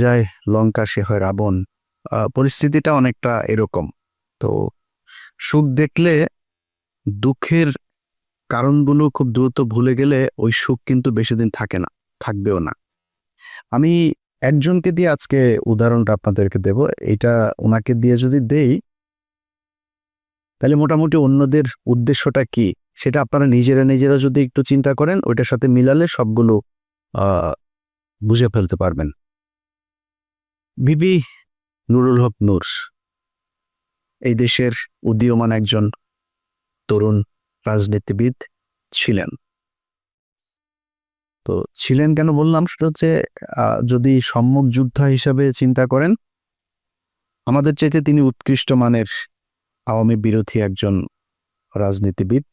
যায় লঙ্কা সে হয় রাবণ। পরিস্থিতিটা অনেকটা এরকম। তো সুখ দেখলে দুঃখের কারণগুলো খুব দ্রুত ভুলে গেলে ওই সুখ কিন্তু বেশি দিন থাকে না, থাকবেও না। আমি একজনকে দিয়ে আজকে উদাহরণটা আপনাদেরকে দেব। এটা ওনাকে দিয়ে যদি দেই তাহলে মোটামুটি অন্যদের উদ্দেশ্যটা কি সেটা আপনারা নিজেরা যদি একটু চিন্তা করেন, ওইটার সাথে মিলালে সবগুলো আহ বুঝে ফেলতে পারবেন। বিবি নুরুল হক নূর এই দেশের উদীয়মান একজন তরুণ রাজনীতিবিদ ছিলেন। তো ছিলেন কেন বললাম, সেটা হচ্ছে যদি সম্মুখ যোদ্ধা হিসাবে চিন্তা করেন, আমাদের চাইতে তিনি উৎকৃষ্ট মানের আওয়ামী বিরোধী একজন রাজনীতিবিদ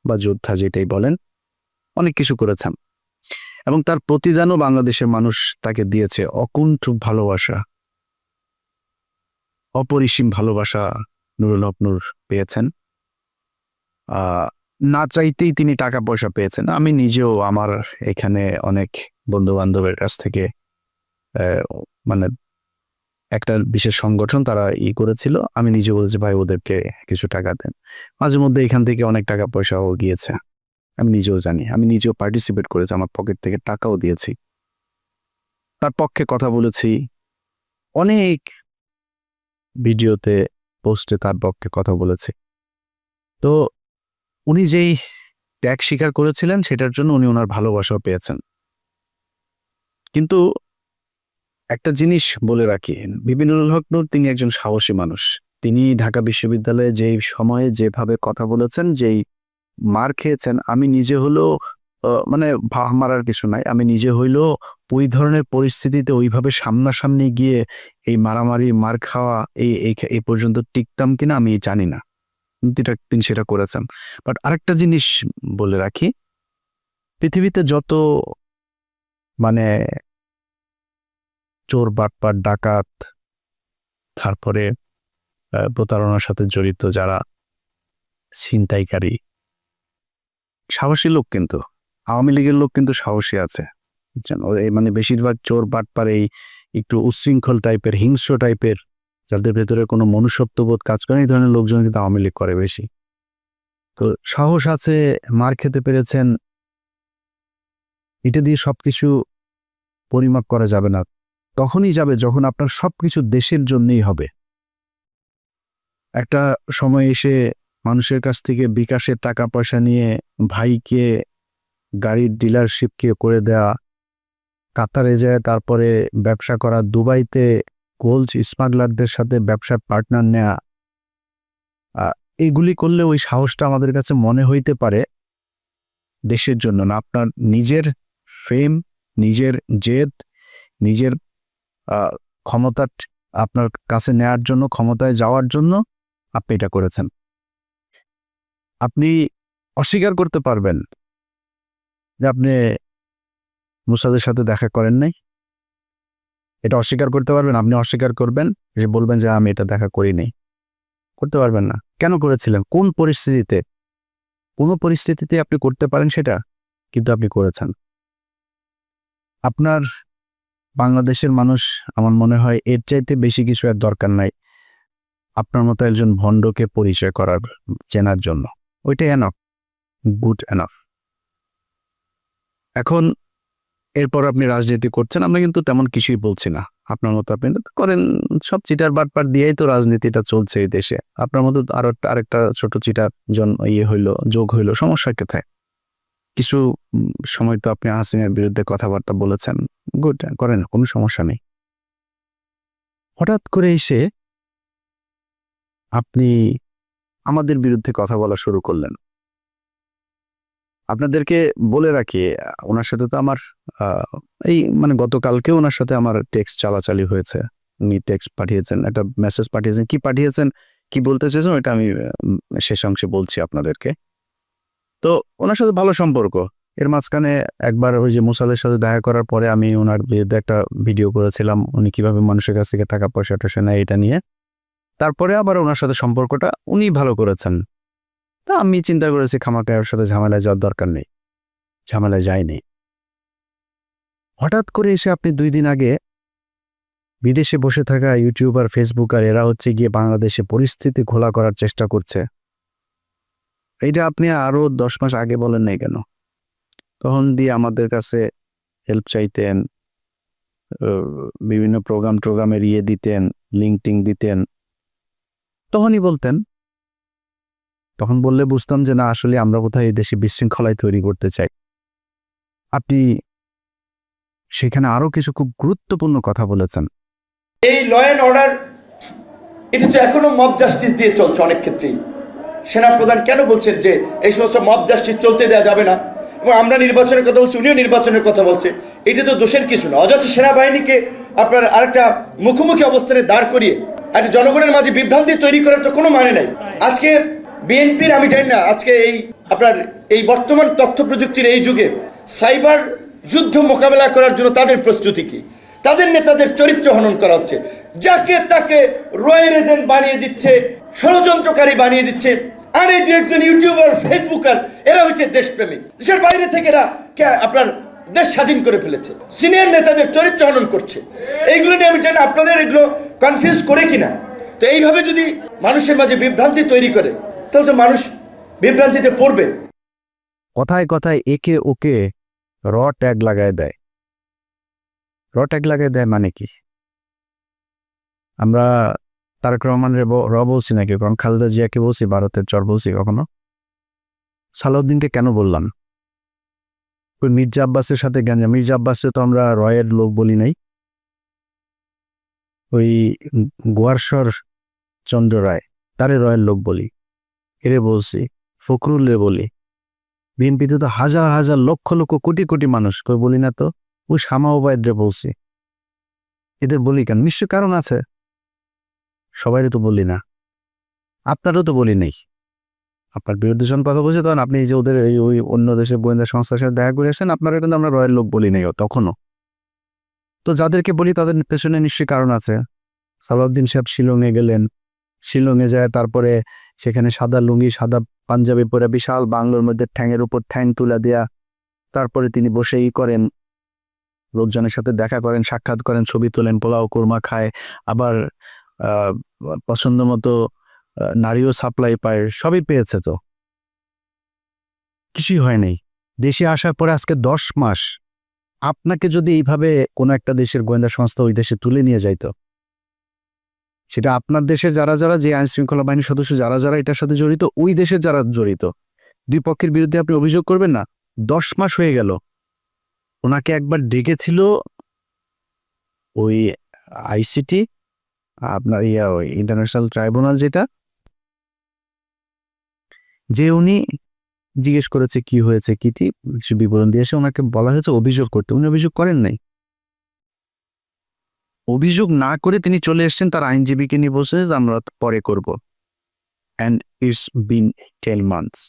বা যোদ্ধা যেটাই বলেন, অনেক কিছু করেছেন এবং তার প্রতিদানও বাংলাদেশের মানুষ তাকে দিয়েছে। অকুণ্ঠ ভালোবাসা, অপরিসীম ভালোবাসা নুরুল হক নূর পেয়েছেন। না চাইতেই তিনি টাকা পয়সা পেয়েছেন। আমি নিজেও আমার এখানে অনেক বন্ধু বান্ধবের কাছ থেকে মানে একটা বিশেষ সংগঠন তারা করেছিল, আমি নিজে বলেছি ভাই ওদেরকে কিছু টাকা দেন। মাঝে মধ্যে এখান থেকে অনেক টাকা পয়সাও গিয়েছে, আমি নিজেও জানি। আমি নিজেও পার্টিসিপেট করেছি, আমার পকেট থেকে টাকাও দিয়েছি, তার পক্ষে কথা বলেছি, অনেক ভিডিওতে পোস্টে তার পক্ষে কথা বলেছি। তো উনি যেই ত্যাগ স্বীকার করেছিলেন সেটার জন্য উনি ওনার ভালোবাসাও পেয়েছেন। কিন্তু একটা জিনিস বলে রাখি, বিবি নুরুল হক নূর তিনি একজন সাহসী মানুষ। তিনি ঢাকা বিশ্ববিদ্যালয়ে যেই সময়ে যেভাবে কথা বলেছেন, যেই মার খেয়েছেন, আমি নিজে হলেও মানে ভাব মারার কিছু নাই, আমি নিজে হইলেও ওই ধরনের পরিস্থিতিতে ওইভাবে সামনাসামনি গিয়ে এই মারামারি মার খাওয়া এই পর্যন্ত টিকতাম কিনা আমি জানি না, কিন্তু তিনি সেটা করেছেন। বাট আরেকটা জিনিস বলে রাখি, পৃথিবীতে যত মানে চোর বাটপার ডাকাত, তারপরে প্রতারণার সাথে জড়িত যারা ছিনতাইকারী, সাহসী লোক কিন্তু আওয়ামী লীগের লোক কিন্তু সাহসী আছে, বুঝছেন? মানে বেশিরভাগ চোর বাটপার এই একটু উচ্ছৃঙ্খল টাইপের, হিংস্র টাইপের, যাদের ভেতরে কোনো মনুষ্যত্ববোধ কাজ করে, এই ধরনের লোকজন কিন্তু আওয়ামী লীগ করে বেশি। তো সাহস আছে, মার খেতে পেরেছেন, এটা দিয়ে সবকিছু পরিমাপ করা যাবে না। তখনই যাবে যখন আপনার সবকিছু দেশের জন্যই হবে। একটা সময় এসে মানুষের কাছ থেকে বিকাশের টাকা পয়সা নিয়ে ভাইকে গাড়ির ডিলারশিপকে করে দেয়া, কাতারে যায় তারপরে ব্যবসা করা, দুবাইতে গোল্ড স্মাগলারদের সাথে ব্যবসার পার্টনার নেয়া, এগুলি করলে ওই সাহসটা আমাদের কাছে মনে হইতে পারে দেশের জন্য না, আপনার নিজের ফেম, নিজের জেদ, নিজের ক্ষমতা আপনার কাছে নেয়ার জন্য, ক্ষমতায় যাওয়ার জন্য আপনি এটা করেছেন। আপনি অস্বীকার করতে পারবেন যে আপনি মুসাদের সাথে দেখা করেন নাই, এটা অস্বীকার করতে পারবেন। আপনি অস্বীকার করবেন, যে বলবেন যে আমি এটা দেখা করি নাই, করতে পারবেন না। কেন করেছিলেন, কোন পরিস্থিতিতে? কোনো পরিস্থিতিতে আপনি করতে পারেন সেটা, কিন্তু আপনি করেছেন। আপনার বাংলাদেশের মানুষ, আমার মনে হয় এর চাইতে বেশি কিছু আর দরকার নাই আপনার মতো একজন ভণ্ডকে পরিচয় করার, চেনার জন্য। ওইটাই এনাফ, গুড এনাফ। এখন এরপর আপনি রাজনীতি করছেন, আমরা কিন্তু তেমন কিছুই বলছি না। আপনার মতো আপনি করেন, সব চিটার বাটপার দিয়েই তো রাজনীতিটা চলছে এই দেশে। আপনার মতো আরেকটা ছোট চিটার হইলো, যোগ হইলো, সমস্যা কোথায়? কিছু সময় তো আপনি হাসিনার বিরুদ্ধে কথাবার্তা বলেছেন, গুড, করেন, কোনো সমস্যা নেই। হঠাৎ করে এসে আপনি আমাদের বিরুদ্ধে কথা বলা শুরু করলেন। আপনাদেরকে বলে রাখি, ওনার সাথে তো আমার এই মানে গতকালকে ওনার সাথে আমার টেক্সট চালাচালি হয়েছে। উনি টেক্সট পাঠিয়েছেন, একটা মেসেজ পাঠিয়েছেন, কি বলতে চেয়েছেন ওইটা আমি শেষ অংশে বলছি আপনাদেরকে। তো ওনার সাথে ভালো সম্পর্ক। এর মাঝখানে একবার ওই যে মুসাদের সাথে দেখা করার পরে আমি ওনার বিরুদ্ধে একটা ভিডিও করেছিলাম, উনি কিভাবে মানুষের কাছ থেকে টাকা পয়সা টয়সা নেয় এটা নিয়ে। তারপরে আবার ওনার সাথে সম্পর্কটা উনি ভালো করেছেন। তা আমি চিন্তা করেছি খামাকা ওর সাথে ঝামেলায় যাওয়ার দরকার নেই, ঝামেলায় যায়নি। হঠাৎ করে এসে আপনি 2 দিন আগে বিদেশে বসে থাকা ইউটিউবার, ফেসবুকার এরা হচ্ছে গিয়ে বাংলাদেশে পরিস্থিতি ঘোলা করার চেষ্টা করছে। এইটা আপনি আরো 10 মাস আগে বলেন নাই কেন? তখন দিয়ে আমাদের কাছে হেল্প চাইতেন, বিভিন্ন প্রোগ্রামের দিতেন, লিঙ্ক দিতেন, তখনই বলতেন। তখন বললে বুঝতাম যে না, আসলে আমরা কোথায় এই দেশে বিশৃঙ্খলায় তৈরি করতে চাই। আপনি সেখানে আরো কিছু খুব গুরুত্বপূর্ণ কথা বলেছেন। এই ল অ্যান্ড অর্ডার এটা তো এখনো মব জাস্টিস দিয়ে চলছে অনেক ক্ষেত্রেই। সেনাপ্রধান কেন বলছেন যে এই সমস্ত মব জাস্টিস চলতে দেওয়া যাবে না, এবং আমরা নির্বাচনের কথা বলছি, উনিও নির্বাচনের কথা বলছে। এটা তো দোষের কিছু না। অযথা সেনাবাহিনীকে আপনার আরেকটা মুখোমুখি অবস্থানে দাঁড় করিয়ে একটা জনগণের মাঝে বিভ্রান্তি তৈরি করার তো কোনো মানে নাই। আজকে বিএনপির, আমি জানি না আজকে এই বর্তমান তথ্য প্রযুক্তির এই যুগে সাইবার যুদ্ধ মোকাবেলা করার জন্য তাদের প্রস্তুতি কি? তাদের নেতাদের চরিত্র হনন করা হচ্ছে, যাকে তাকে রয়্যাল এজেন্ট বানিয়ে দিচ্ছে, ষড়যন্ত্রকারী বানিয়ে দিচ্ছে। আর এই যে একজন ইউটিউবার, ফেসবুকার, এরা হচ্ছে দেশপ্রেমিক। দেশের বাইরে থেকে এরা আপনার দেশ স্বাধীন করে ফেলেছে, সিনিয়র নেতাদের চরিত্র হনন করছে। এইগুলো নিয়ে আমি জানি আপনাদের এগুলো কনফিউজ করে কিনা। তো এইভাবে যদি মানুষের মাঝে বিভ্রান্তি তৈরি করে, তাহলে তো মানুষ বিভ্রান্তিতে পড়বে। কথায় কথায় একে ওকে র ট্যাগ লাগায় দেয়। র ট্যাগ লাগায় দেয় মানে কি? আমরা তারেক রহমানের বলছি নাকি, কারণ খালেদা জিয়াকে বলছি, ভারতের চর বলছি কখনো? সালাউদ্দিনকে কেন বললাম? ওই মির্জা আব্বাসের সাথে গ্যাঞ্জাম। মির্জা আব্বাসকে তো আমরা রয়ের লোক বলি নাই। ওই গোয়ারশ্বর চন্দ্র রায়, তারে রয়ের লোক বলি, এরে বলছি। ফখরুলরে বলি। বিএনপিতে তো হাজার হাজার লক্ষ লক্ষ কোটি কোটি মানুষ, কই বলি না তো? ওই শামা ওবায়দরে বলছি। এদের বলি কেন? নিশ্চয় কারণ আছে। সবাইরে তো বলি না, আপনারও তো বলি নেই। আপনার বিরুদ্ধে যখন কথা বলছে তখন আপনি যে ওদের ওই অন্য দেশের গোয়েন্দা সংস্থার সাথে দেখা করে আসেন, আপনারা কিন্তু আমরা রয়ের লোক বলি নাই তখনও। তো যাদেরকে বলি তাদের পেছনে নিশ্চয়ই কারণ আছে। সালাউদ্দিন সাহেব শিলংয়ে গেলেন, শিলংয়ে যায় তারপরে সেখানে সাদা লুঙ্গি, সাদা পাঞ্জাবি পরে বিশাল বাংলোর মধ্যে ঠ্যাঙের উপর ঠ্যাং তুলে দেয়া, তারপরে তিনি বসেই করেন, লোকজনের সাথে দেখা করেন, সাক্ষাৎ করেন, ছবি তোলেন, পোলাও কোরমা খায়, আবার পছন্দ মতো নারীও সাপ্লাই পায়। সবই পেয়েছে, তো কিছুই হয় নাই। দেশে আসার পরে আজকে 10 মাস আপনাকে যদি এইভাবে কোনো একটা দেশের গোয়েন্দা সংস্থা ওই দেশে তুলে নিয়ে যাইতো, সেটা আপনার দেশের যারা যারা, যে আইন শৃঙ্খলা বাহিনীর সদস্য যারা যারা এটার সাথে জড়িত, ওই দেশের যারা জড়িত, দুই পক্ষের বিরুদ্ধে আপনি অভিযোগ করবেন না? 10 মাস হয়ে গেল। ওনাকে একবার ডেকেছিল ওই আইসিটি, আপনার ওই ইন্টারন্যাশনাল ট্রাইব্যুনাল, যেটা, যে উনি জিজ্ঞেস করেছে কি হয়েছে, কিটি বিবরণ দিয়েছে। ওনাকে বলা হয়েছে অভিযোগ করতে, উনি অভিযোগ করেন নাই। অভিযোগ না করে তিনি চলে এসেছেন, তার আইনজীবীকে নিয়ে বলছে যে আমরা পরে করব। And it's been 10 months.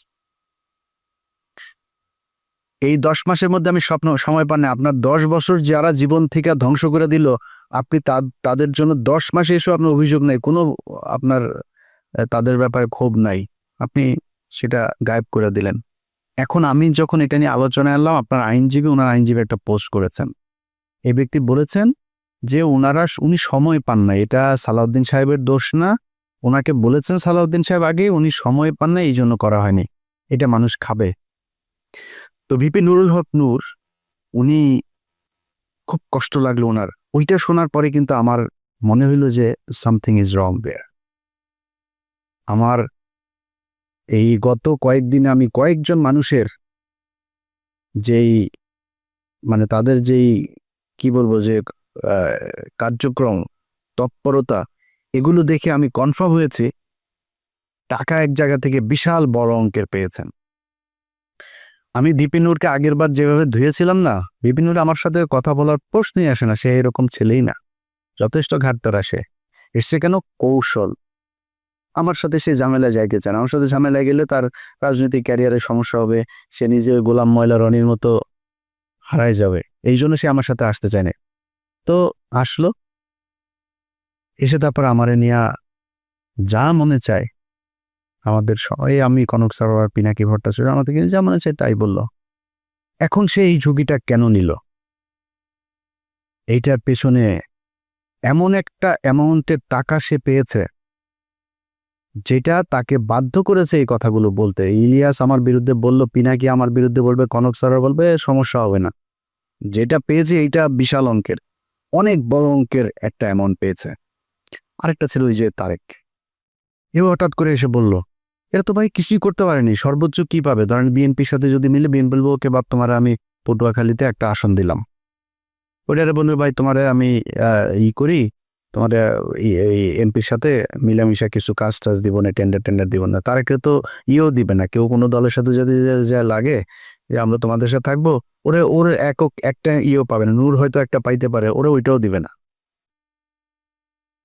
এই 10 মাসের মধ্যে আমি সময় পান না। আপনার 10 বছর যারা জীবন থেকে ধ্বংস করে দিল, আপনি তাদের জন্য 10 মাসে এসে আপনার অভিযোগ নাই, কোনো আপনার তাদের ব্যাপারে ক্ষোভ নাই, আপনি সেটা গায়েব করে দিলেন। এখন আমি যখন এটা নিয়ে আলোচনায় আনলাম, আপনার ওনার আইনজীবী একটা পোস্ট করেছেন। এই ব্যক্তি বলেছেন যে উনি সময় পান না, এটা সালাউদ্দিন সাহেবের দোষ না। ওনাকে বলেছেন সালাউদ্দিন সাহেব আগে, উনি সময় পান না, এই জন্য করা হয়নি। এটা মানুষ খাবে। তো ভিপি নুরুল হক নূর, উনি খুব কষ্ট লাগলো ওনার। ওইটা শোনার পরে কিন্তু আমার মনে হইল যে সামথিং ইজ রং দেয়ার। আমার এই গত কয়েকদিনে আমি কয়েকজন মানুষের যেই মানে তাদের যেই কি বলবো যে কার্যক্রম, তৎপরতা, এগুলো দেখে আমি কনফার্ম হয়েছি টাকা এক জায়গা থেকে বিশাল বড় অঙ্কের পেয়েছেন। আমি দীপিনুরকে আগের বার যেভাবে ধুয়েছিলাম না, দীপিনুর আমার সাথে কথা বলার প্রশ্নই আসে না, সে এরকম ছেলেই না, যথেষ্ট ঘাটতার আসে। এসছে কেন? কৌশল। আমার সাথে সে ঝামেলা যাইতে চায় না। আমার সাথে ঝামেলায় গেলে তার রাজনৈতিক ক্যারিয়ারের সমস্যা হবে, সে নিজে গোলাম ময়লা রনির মতো হারায় যাবে। এই জন্য সে আমার সাথে আসতে চায় না। তো আসলো, এসে তারপর আমারে নিয়া যা মনে চায়, আমাদের সবাই, আমি, কনক সরোয়ার, পিনাকি ভট্টাচার্য, আমাদেরকে যা মনে চায় তাই বলল। এখন সে এই ঝুঁকিটা কেন নিল? এইটার পেছনে এমন একটা অ্যামাউন্টের টাকা সে পেয়েছে যেটা তাকে বাধ্য করেছে এই কথাগুলো বলতে। ইলিয়াস আমার বিরুদ্ধে বলল, পিনাকি আমার বিরুদ্ধে বলবে, কনক স্যার বলবে, সমস্যা হবে না। যেটা পেয়েছে এইটা বিশাল অঙ্কের, অনেক বড় অঙ্কের একটা অ্যামাউন্ট পেয়েছে। আরেকটা ছিল ওই যে তারেক, এও হঠাৎ করে এসে বলল, এরা তো ভাই কিছুই করতে পারেনি, সর্বোচ্চ কি পাবে? ধরেন বিএনপির সাথে যদি মিলে বিএনপি বলবো, ওকে বাপ তোমার আমি পটুয়াখালীতে একটা আসন দিলাম, ওইটারে বলবে ভাই তোমারে আমি করি, তোমার এমপির সাথে মিলামিশা কিছু কাজ টাজ দিব না, টেন্ডার দিব না। তারা কেউ তো দিবে না, কেউ কোনো দলের সাথে যদি যা লাগে যে আমরা তোমাদের সাথে থাকবো, ওর একক একটা পাবে না। নূর হয়তো একটা পাইতে পারে, ওরা ওইটাও দিবে না।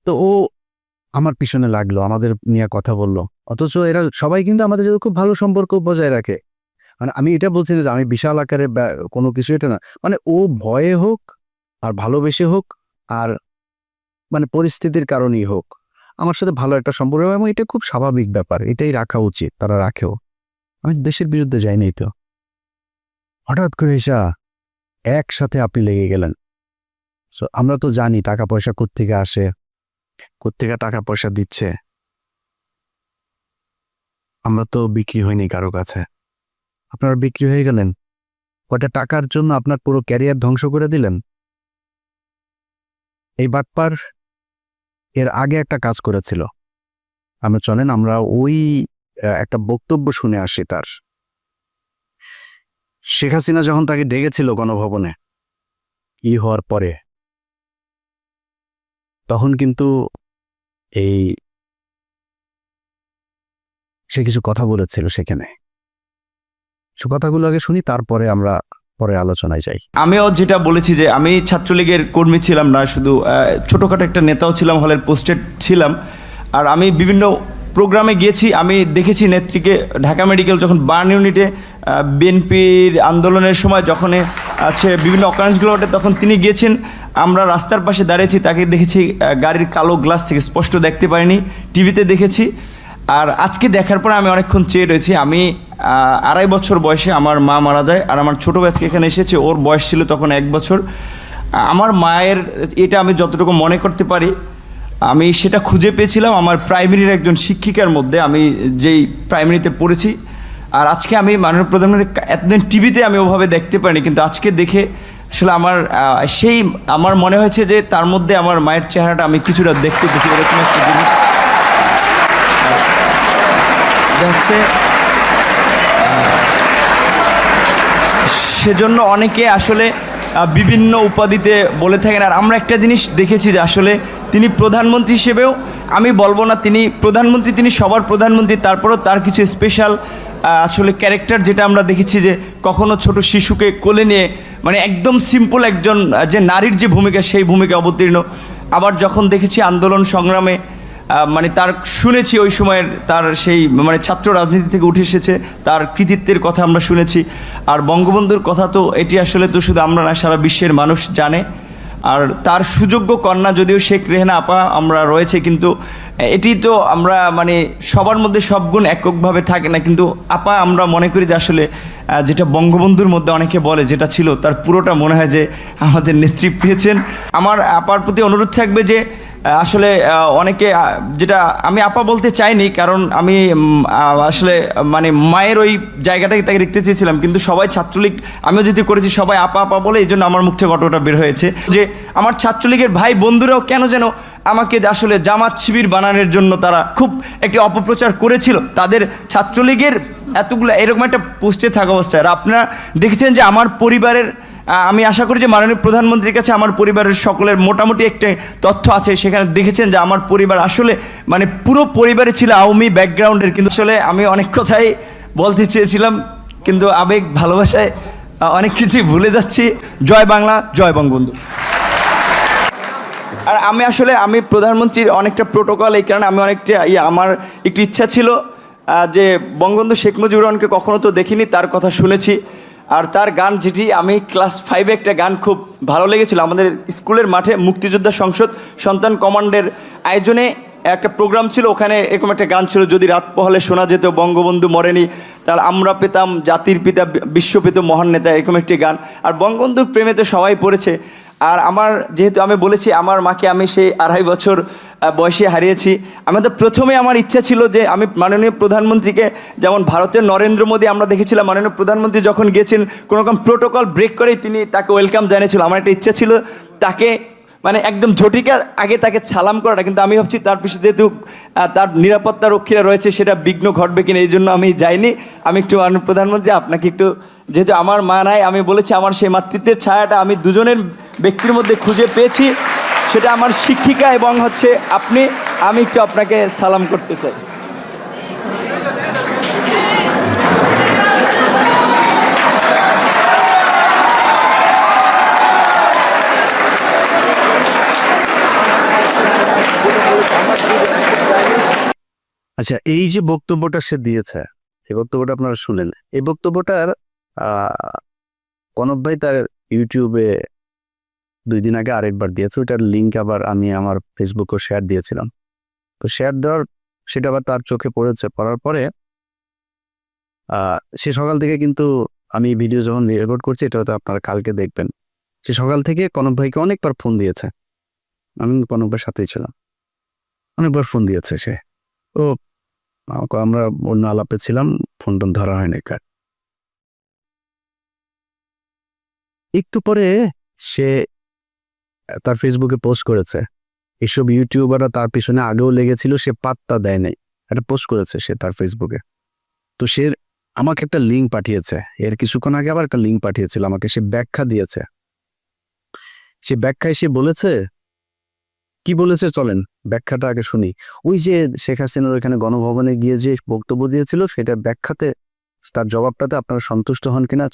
তো ও আমার পিছনে লাগলো, আমাদের নিয়ে কথা বললো, অথচ এরা সবাই কিন্তু আমাদের সাথে খুব ভালো সম্পর্ক বজায় রাখে। মানে আমি এটা বলছি না যে আমি বিশাল আকারে কোনো কিছু, এটা না, মানে ও ভয়ে হোক আর ভালোবেসে হোক আর মানে পরিস্থিতির কারণেই হোক, আমার সাথে ভালো একটা সম্পর্ক, এবং এটা খুব স্বাভাবিক ব্যাপার, এটাই রাখা উচিত, তারা রাখেও। আমি দেশের বিরুদ্ধে যাইনি তো। হঠাৎ করে এসা একসাথে আপনি লেগে গেলেন। সো আমরা তো জানি টাকা পয়সা কোত্থেকে আসে, কোত্থেকে টাকা পয়সা দিচ্ছে। আমরা তো বিক্রি হইনি কারো কাছে, আপনারা বিক্রি হয়ে গেলেন। কয়টা টাকার জন্য আপনার পুরো ক্যারিয়ার ধ্বংস করে দিলেন। এই বাটপার এর আগে একটা কাজ করেছিল। আমরা চলেন আমরা ওই একটা বক্তব্য শুনে আসি তার। শেখ হাসিনা যখন তাকে ডেকেছিল গণভবনে হওয়ার পরে, তখন কিন্তু সে কিছু কথা বলেছিল সেখানে। সে কথাগুলো আগে শুনি, তারপরে আমরা পরে আলোচনায় যাই। আমিও যেটা বলেছি যে আমি ছাত্রলীগের কর্মী ছিলাম না, শুধু ছোটোখাটো একটা নেতাও ছিলাম, হলের পোস্টেড ছিলাম। আর আমি বিভিন্ন প্রোগ্রামে গিয়েছি, আমি দেখেছি নেত্রীকে ঢাকা মেডিকেল যখন বার্ন ইউনিটে বিএনপির আন্দোলনের সময় যখন বিভিন্ন অকারেন্সগুলো ওঠে, তখন তিনি গিয়েছেন। আমরা রাস্তার পাশে দাঁড়িয়েছি, তাকে দেখেছি গাড়ির কালো গ্লাস থেকে, স্পষ্ট দেখতে পারিনি, টিভিতে দেখেছি। আর আজকে দেখার পর আমি অনেকক্ষণ চেয়ে রয়েছি। আমি 2.5 বছর বয়সে আমার মা মারা যায়, আর আমার ছোটো ব্যাচকে এখানে এসেছে, ওর বয়স ছিল তখন 1 বছর। আমার মায়ের এটা আমি যতটুকু মনে করতে পারি, আমি সেটা খুঁজে পেয়েছিলাম আমার প্রাইমারির একজন শিক্ষিকার মধ্যে, আমি যেই প্রাইমারিতে পড়েছি। আর আজকে আমি মাননীয় প্রধানমন্ত্রী এতদিন টিভিতে আমি ওভাবে দেখতে পারিনি, কিন্তু আজকে দেখে আসলে আমার মনে হয়েছে যে তার মধ্যে আমার মায়ের চেহারাটা আমি কিছুটা দেখতে পেয়েছি, এরকম একটা জিনিস হচ্ছে। সেজন্য অনেকে আসলে বিভিন্ন উপাধিতে বলে থাকেন। আর আমরা একটা জিনিস দেখেছি যে আসলে তিনি প্রধানমন্ত্রী হিসেবেও, আমি বলবো না তিনি প্রধানমন্ত্রী, তিনি সবার প্রধানমন্ত্রী, তারপরেও তার কিছু স্পেশাল আসলে ক্যারেক্টার যেটা আমরা দেখেছি, যে কখনো ছোট শিশুকে কোলে নিয়ে, মানে একদম সিম্পল একজন যে নারীর যে ভূমিকা, সেই ভূমিকা অবতীর্ণ। আবার যখন দেখেছি আন্দোলন সংগ্রামে, মানে তার শুনেছি ওই সময়ের তার সেই মানে ছাত্র রাজনীতি থেকে উঠে এসেছে, তার কৃতিত্বের কথা আমরা শুনেছি। আর বঙ্গবন্ধুর কথা তো এটি আসলে তো শুধু আমরা না, সারা বিশ্বের মানুষ জানে। আর তার সুযোগ্য কন্যা যদিও শেখ রেহেনা আপা আমরা রয়েছে, কিন্তু এটি তো আমরা মানে সবার মধ্যে সব গুণ এককভাবে থাকে না, কিন্তু আপা আমরা মনে করি যে আসলে যেটা বঙ্গবন্ধুর মধ্যে অনেকে বলে যেটা ছিল, তার পুরোটা মনে হয় যে আমাদের নেতৃত্ব পেয়েছেন। আমার আপার প্রতি অনুরোধ থাকবে যে আসলে অনেকে, যেটা আমি আপা বলতে চাইনি, কারণ আমি আসলে মানে মায়ের ওই জায়গাটাকে তাকে দেখতে চেয়েছিলাম, কিন্তু সবাই ছাত্রলীগ, আমিও যেটি করেছি সবাই আপা আপা বলে, এই জন্য আমার মুখ থেকে ঘটনাটা বের হয়েছে যে আমার ছাত্রলীগের ভাই বন্ধুরাও কেন যেন আমাকে আসলে জামাত শিবির বানানোর জন্য তারা খুব একটি অপপ্রচার করেছিল। তাদের ছাত্রলীগের এতগুলো এরকম একটা পোস্টে থাকা অবস্থায়, আর আপনারা দেখেছেন যে আমার পরিবারের, আমি আশা করি যে মাননীয় প্রধানমন্ত্রীর কাছে আমার পরিবারের সকলের মোটামুটি একটা তথ্য আছে, সেখানে দেখেছেন যে আমার পরিবার আসলে মানে পুরো পরিবারে ছিল আওয়ামী ব্যাকগ্রাউন্ডের। কিন্তু আসলে আমি অনেক কথাই বলতে চেয়েছিলাম, কিন্তু আবেগ ভালোবাসায় অনেক কিছুই ভুলে যাচ্ছি। জয় বাংলা, জয় বঙ্গবন্ধু। আর আমি প্রধানমন্ত্রীর অনেকটা প্রোটোকল, এই কারণে আমি অনেকটা আমার একটু ইচ্ছা ছিল যে বঙ্গবন্ধু শেখ মুজিবুর রহমানকে কখনো তো দেখিনি, তার কথা শুনেছি। আর তার গান, যেটি আমি ক্লাস 5-এ একটা গান খুব ভালো লেগেছিল, আমাদের স্কুলের মাঠে মুক্তিযোদ্ধা সংসদ সন্তান কমান্ডের আয়োজনে একটা প্রোগ্রাম ছিল, ওখানে এরকম একটা গান ছিল, যদি রাত পোহালে শোনা যেত বঙ্গবন্ধু মরেনি, তাহলে আমরা পেতাম জাতির পিতা, বিশ্ব পেত মহান নেতা, এরকম একটি গান। আর বঙ্গবন্ধুর প্রেমে তো সবাই পড়েছে। আর আমার যেহেতু আমি বলেছি আমার মাকে আমি সেই 2.5 বছর বয়সে হারিয়েছি, আমাদের প্রথমে আমার ইচ্ছা ছিল যে আমি মাননীয় প্রধানমন্ত্রীকে, যেমন ভারতের নরেন্দ্র মোদী আমরা দেখেছিলাম মাননীয় প্রধানমন্ত্রী যখন গিয়েছেন কোনো রকম প্রোটোকল ব্রেক করেই তিনি তাকে ওয়েলকাম জানিয়েছিল। আমার একটা ইচ্ছা ছিল তাকে মানে একদম ঝটিকার আগে তাকে সালাম করাটা, কিন্তু আমি ভাবছি তার পিছনে যেহেতু তার নিরাপত্তা রক্ষীরা রয়েছে সেটা বিঘ্ন ঘটবে কিনা, এই জন্য আমি যাইনি। আমি একটু মাননীয় প্রধানমন্ত্রী আপনাকে একটু, যেহেতু আমার মা নাই, আমি বলেছি আমার সেই মাতৃত্বের ছায়াটা আমি দুজনের ব্যক্তির মধ্যে খুঁজে পেয়েছি, সেটা আমার শিক্ষিকা এবং হচ্ছে আপনি, আমি একটু আপনাকে সালাম করতে চাই। আচ্ছা, এই যে বক্তব্যটা সে দিয়েছে, এই বক্তব্যটা আপনারা শুনলেন। এই বক্তব্যটার কনক ভাই তার ইউটিউবে 2 দিন আগে আরেকবার দিয়েছে, ওইটার লিঙ্ক আবার আমি আমার ফেসবুকে শেয়ার দিয়েছিলাম। তো শেয়ার দেওয়ার সেটা আবার তার চোখে পড়েছে, পড়ার পরে সে সকাল থেকে কিন্তু আমি ভিডিও যখন রেকর্ড করছি, এটা হয়তো আপনারা কালকে দেখবেন, সে সকাল থেকে কনক ভাইকে অনেকবার ফোন দিয়েছে। আমি কনক ভাইয়ের সাথেই ছিলাম, অনেকবার ফোন দিয়েছে সে। ও আমরা অন্য আলাপে ছিলাম, ফোন টোন ধরা হয়নি কার। একটু পরে সে তার ফেসবুকে পোস্ট করেছে, এসব ইউটিউবাররা তার পিছনে আগেও লেগেছিল, সে পাত্তা দেয় নাই, একটা পোস্ট করেছে সে তার ফেসবুকে। তো সে আমাকে একটা লিঙ্ক পাঠিয়েছে, এর কিছুক্ষণ আগে আবার একটা লিঙ্ক পাঠিয়েছিল আমাকে, সে ব্যাখ্যা দিয়েছে। সে ব্যাখ্যায় সে বলেছে, কি বলেছে চলেন ব্যাখ্যাটা আগে শুনি। ওই যে শেখ হাসিনার ওইখানে গণভবনে গিয়ে যে বক্তব্য দিয়েছিল, সেটা ব্যাখ্যাতে তার জবাবটাতে আপনারা সন্তুষ্ট হন কিনা